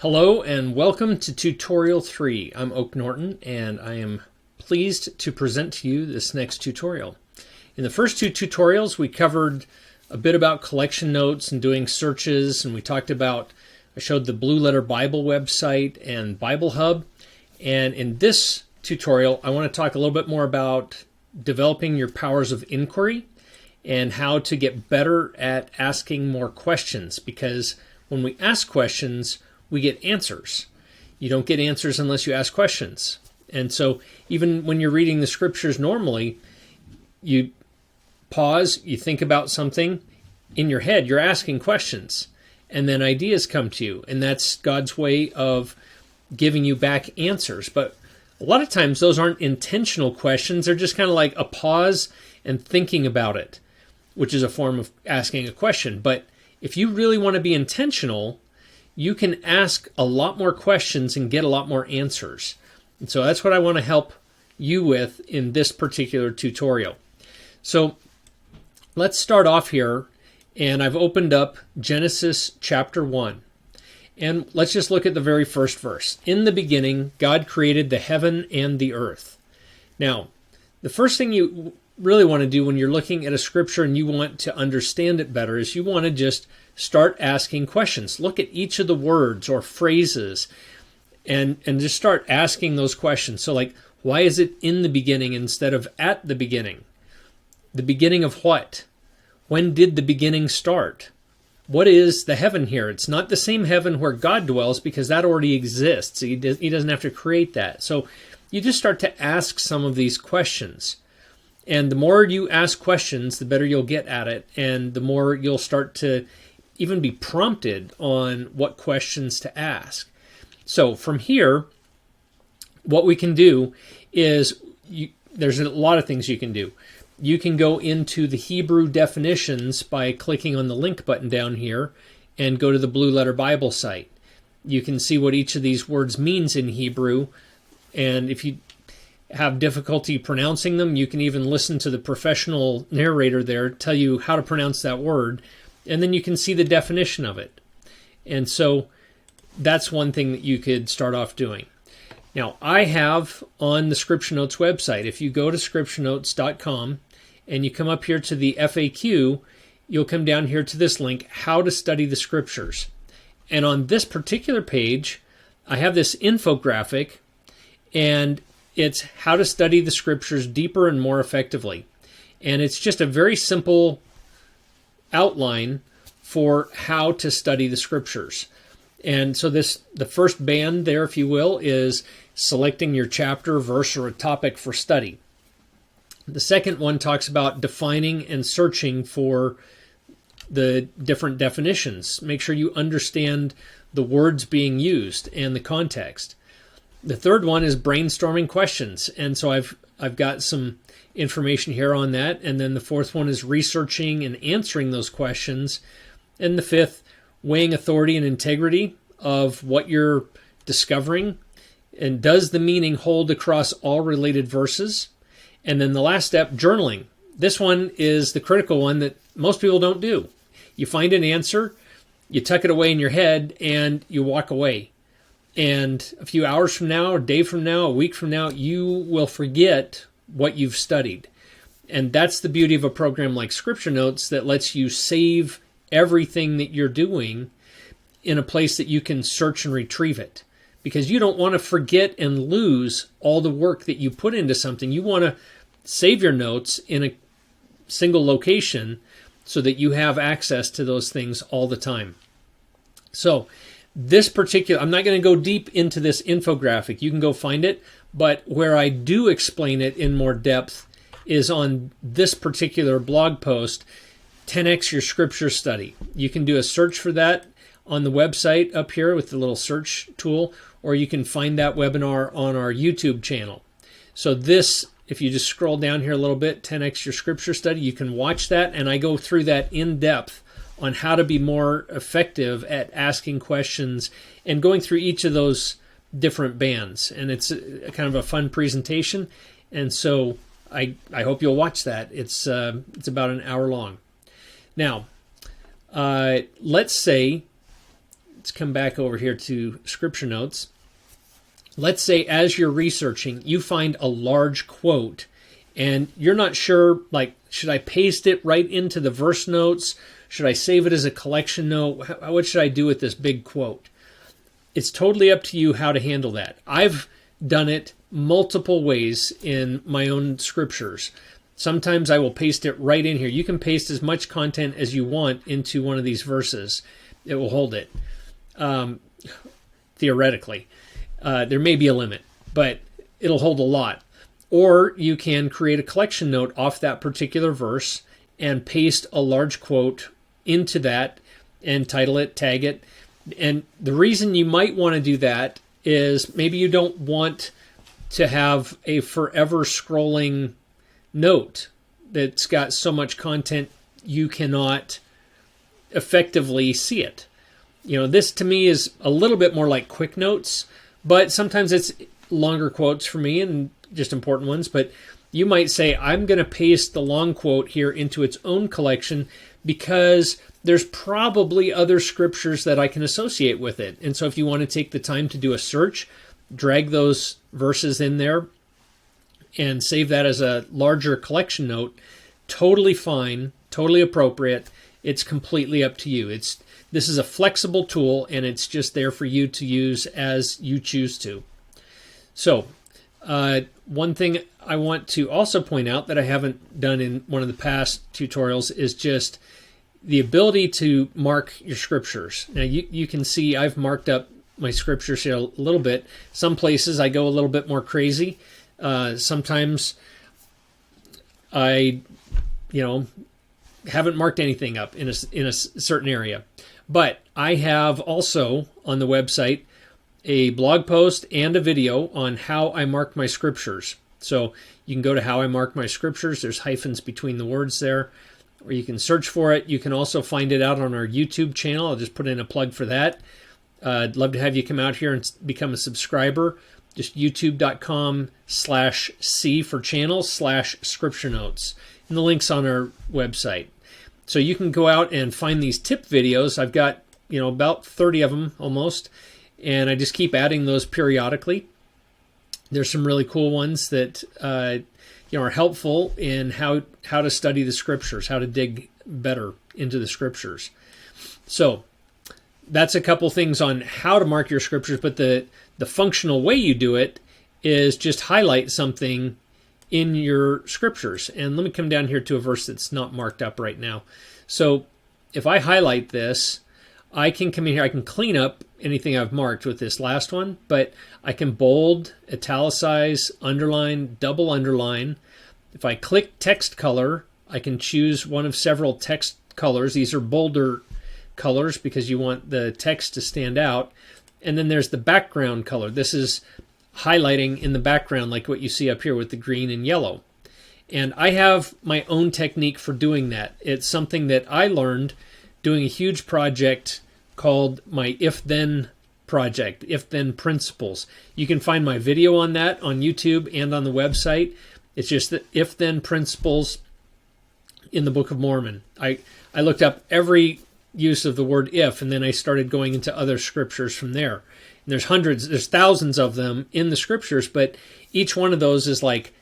Hello and welcome to Tutorial 3. I'm Oak Norton and I am pleased to present to you this next tutorial. In the first two tutorials we covered a bit about collection notes and doing searches, and I showed the Blue Letter Bible website and Bible Hub. And in this tutorial I want to talk a little bit more about developing your powers of inquiry and how to get better at asking more questions, because when we ask questions we get answers. You don't get answers unless you ask questions. And so even when you're reading the scriptures normally, you pause, you think about something in your head, you're asking questions, and then ideas come to you, and that's God's way of giving you back answers. But a lot of times those aren't intentional questions, they're just kind of like a pause and thinking about it, which is a form of asking a question. But if you really want to be intentional, you can ask a lot more questions and get a lot more answers. And so that's what I want to help you with in this particular tutorial. So let's start off here, and I've opened up Genesis chapter 1. And let's just look at the very first verse. In the beginning, God created the heaven and the earth. Now, the first thing you really want to do when you're looking at a scripture and you want to understand it better is you want to just start asking questions. Look at each of the words or phrases and just start asking those questions. So like, why is it in the beginning instead of at the beginning? The beginning of what? When did the beginning start? What is the heaven here? It's not the same heaven where God dwells, because that already exists. He doesn't have to create that. So you just start to ask some of these questions. And the more you ask questions, the better you'll get at it, and the more you'll start to even be prompted on what questions to ask. So from here, what we can do is, there's a lot of things you can do. You can go into the Hebrew definitions by clicking on the link button down here and go to the Blue Letter Bible site. You can see what each of these words means in Hebrew, and if you have difficulty pronouncing them, you can even listen to the professional narrator there tell you how to pronounce that word, and then you can see the definition of it. And so that's one thing that you could start off doing. Now, I have on the Scripture Notes website, if you go to scripturenotes.com and you come up here to the FAQ, you'll come down here to this link, How to Study the Scriptures. And on this particular page, I have this infographic, and it's how to study the scriptures deeper and more effectively. And it's just a very simple outline for how to study the scriptures. And so the first band there, if you will, is selecting your chapter, verse, or a topic for study. The second one talks about defining and searching for the different definitions. Make sure you understand the words being used and the context. The third one is brainstorming questions, and so I've got some information here on that. And then the fourth one is researching and answering those questions. And the fifth, weighing authority and integrity of what you're discovering, and does the meaning hold across all related verses? And then the last step, journaling. This one is the critical one that most people don't do. You find an answer, you tuck it away in your head, and you walk away. And a few hours from now, a day from now, a week from now, you will forget what you've studied. And that's the beauty of a program like Scripture Notes, that lets you save everything that you're doing in a place that you can search and retrieve it. Because you don't want to forget and lose all the work that you put into something. You want to save your notes in a single location so that you have access to those things all the time. So this particular, I'm not going to go deep into this infographic. You can go find it, but where I do explain it in more depth is on this particular blog post, 10x Your Scripture Study. You can do a search for that on the website up here with the little search tool, or you can find that webinar on our YouTube channel. So this, if you just scroll down here a little bit, 10x Your Scripture Study, you can watch that, and I go through that in depth on how to be more effective at asking questions and going through each of those different bands. And it's kind of a fun presentation, and so I hope you'll watch that. It's about an hour long. Now, let's say let's come back over here to scripture notes. Let's say as you're researching, you find a large quote and you're not sure, like, should I paste it right into the verse notes? Should I save it as a collection note? What should I do with this big quote? It's totally up to you how to handle that. I've done it multiple ways in my own scriptures. Sometimes I will paste it right in here. You can paste as much content as you want into one of these verses. It will hold it, theoretically. There may be a limit, but it'll hold a lot. Or you can create a collection note off that particular verse and paste a large quote into that and title it, tag it. And the reason you might want to do that is maybe you don't want to have a forever scrolling note that's got so much content you cannot effectively see it. You know, this to me is a little bit more like quick notes, but sometimes it's longer quotes for me and just important ones. But you might say, I'm going to paste the long quote here into its own collection because there's probably other scriptures that I can associate with it. And so if you want to take the time to do a search, drag those verses in there and save that as a larger collection note, totally fine, totally appropriate. It's completely up to you. This is a flexible tool, and it's just there for you to use as you choose to. So, one thing I want to also point out that I haven't done in one of the past tutorials is just the ability to mark your scriptures. Now, you can see I've marked up my scriptures here a little bit. Some places I go a little bit more crazy. Sometimes I, haven't marked anything up in a certain area. But I have also on the website a blog post and a video on how I mark my scriptures. So you can go to how I mark my scriptures. There's hyphens between the words there, or you can search for it. You can also find it out on our YouTube channel. I'll just put in a plug for that. I'd love to have you come out here and become a subscriber. Just youtube.com/C for channel/scripture notes. And the link's on our website. So you can go out and find these tip videos. I've got, about 30 of them almost. And I just keep adding those periodically. There's some really cool ones that are helpful in how to study the scriptures, how to dig better into the scriptures. So that's a couple things on how to mark your scriptures, but the functional way you do it is just highlight something in your scriptures. And let me come down here to a verse that's not marked up right now. So if I highlight this, I can come in here, I can clean up anything I've marked with this last one, but I can bold, italicize, underline, double underline. If I click text color, I can choose one of several text colors. These are bolder colors because you want the text to stand out. And then there's the background color. This is highlighting in the background like what you see up here with the green and yellow. And I have my own technique for doing that. It's something that I learned doing a huge project called my if-then project, if-then principles. You can find my video on that on YouTube and on the website. It's just the if-then principles in the Book of Mormon. I looked up every use of the word if, and then I started going into other scriptures from there. And there's thousands of them in the scriptures, but each one of those is like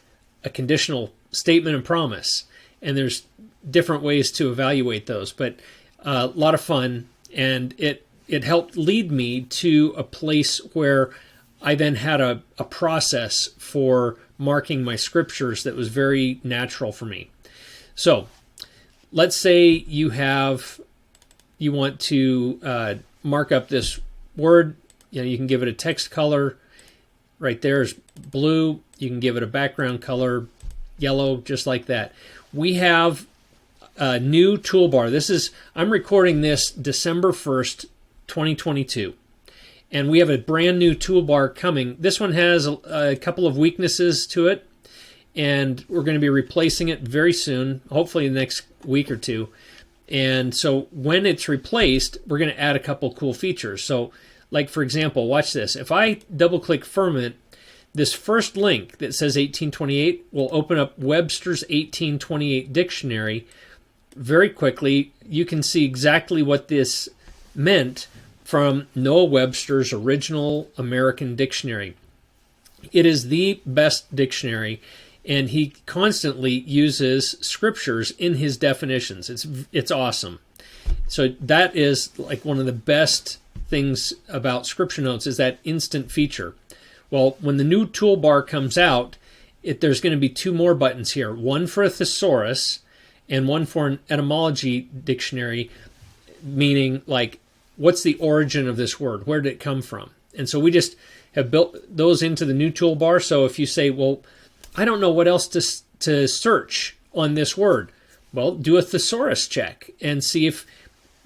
a conditional statement and promise. And there's different ways to evaluate those, but a lot of fun. And it helped lead me to a place where I then had a process for marking my scriptures that was very natural for me. So let's say you want to mark up this word. You can give it a text color. Right there is blue. You can give it a background color, yellow, just like that. We have a new toolbar. I'm recording this December 1st, 2022. And we have a brand new toolbar coming. This one has a couple of weaknesses to it, and we're going to be replacing it very soon, hopefully the next week or two. And so when it's replaced, we're going to add a couple cool features. So, like for example, watch this. If I double-click Firmament, this first link that says 1828 will open up Webster's 1828 dictionary very quickly. You can see exactly what this meant from Noah Webster's Original American Dictionary. It is the best dictionary, and he constantly uses scriptures in his definitions. It's awesome. So that is like one of the best things about Scripture Notes, is that instant feature. Well, when the new toolbar comes out, there's going to be two more buttons here, one for a thesaurus and one for an etymology dictionary, meaning like, what's the origin of this word? Where did it come from? And so we just have built those into the new toolbar. So if you say, well, I don't know what else to search on this word, well, do a thesaurus check and see if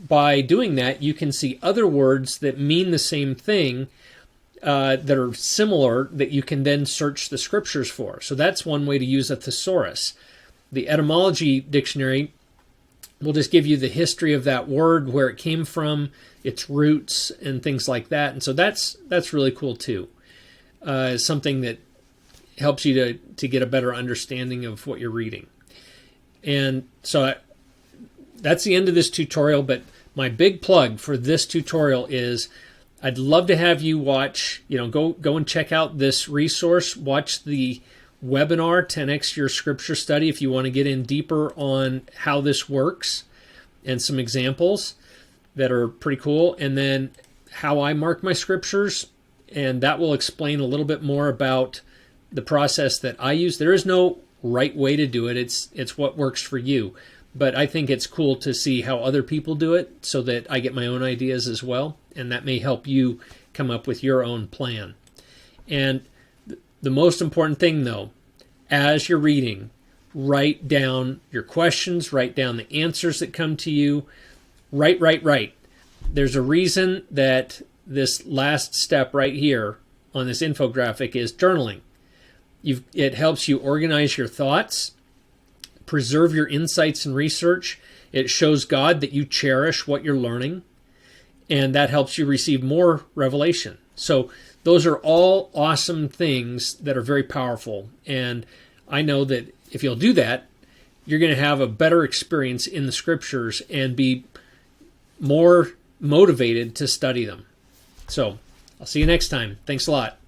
by doing that you can see other words that mean the same thing, that are similar, that you can then search the scriptures for. So that's one way to use a thesaurus. The etymology dictionary will just give you the history of that word, where it came from, its roots, and things like that. And so that's really cool too. Something that helps you to get a better understanding of what you're reading. And so that's the end of this tutorial, but my big plug for this tutorial is I'd love to have you watch, go and check out this resource, watch the webinar, 10x Your Scripture Study, if you want to get in deeper on how this works and some examples that are pretty cool, and then how I mark my scriptures, and that will explain a little bit more about the process that I use. There is no right way to do it. It's what works for you. But I think it's cool to see how other people do it so that I get my own ideas as well, and that may help you come up with your own plan. And the most important thing, though, as you're reading, write down your questions, write down the answers that come to you. Write. There's a reason that this last step right here on this infographic is journaling. It helps you organize your thoughts, preserve your insights and research. It shows God that you cherish what you're learning, and that helps you receive more revelation. So those are all awesome things that are very powerful. And I know that if you'll do that, you're going to have a better experience in the scriptures and be more motivated to study them. So I'll see you next time. Thanks a lot.